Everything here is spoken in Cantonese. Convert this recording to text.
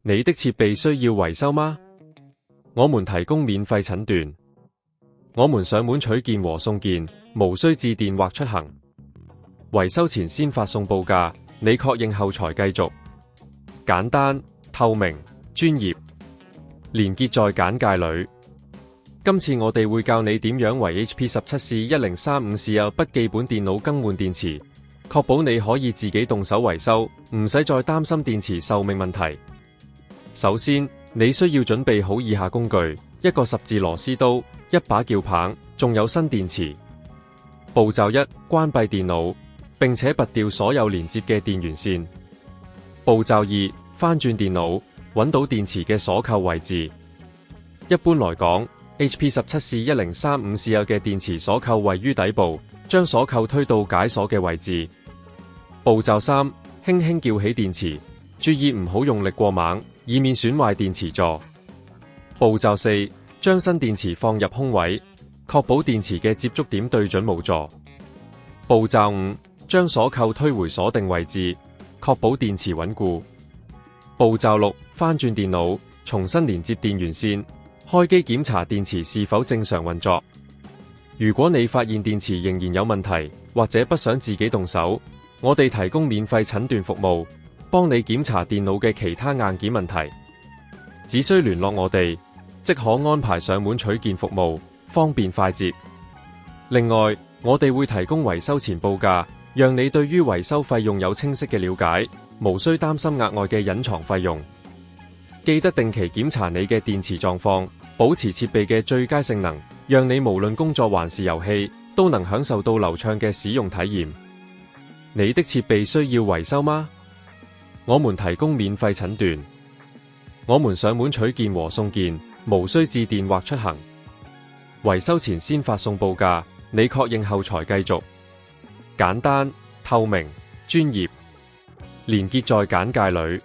你的設備需要維修嗎？我們提供免費診斷，我們上門取件和送件，無需致電或出行。維修前先發送報價，你確認後才繼續。簡單、透明、專業，連結在簡介裏。今次我哋會教你點樣為 HP17C1035 試有筆記本電腦更換電池，確保你可以自己動手維修，唔使再擔心電池壽命問題。首先，你需要準備好以下工具：一個十字螺絲刀、一把撬棒，仲有新電池。步驟1：關閉電腦，並且拔掉所有連接嘅電源線。步驟2：翻轉電腦，揾到電池嘅鎖扣位置。一般來講，HP17C1035 試有嘅電池鎖扣位於底部，將鎖扣推到解鎖嘅位置。步驟3：輕輕撬起電池，注意唔好用力過猛，以免損壞電池座。步驟4：將新電池放入空位，確保電池嘅接觸點對準無阻。步驟5：將鎖扣推回鎖定位置，確保電池穩固。步驟6：翻轉電腦，重新連接電源線，開機檢查電池是否正常運作。如果你發現電池仍然有問題，或者不想自己動手，我哋提供免費診斷服務，幫你檢查電腦嘅其他硬件問題。只需聯絡我哋，即可安排上門取件服務，方便快捷。另外，我哋會提供維修前報價，讓你對於維修費用有清晰嘅了解，無需擔心額外嘅隱藏費用。記得定期檢查你嘅電池狀況，保持設備嘅最佳性能，讓你無論工作還是遊戲，都能享受到流暢嘅使用體驗。你的設備需要維修嗎？我們提供免費診斷，我們上門取件和送件，無需致電或出行。維修前先發送報價，你確認後才繼續。簡單、透明、專業，連結在簡介裏。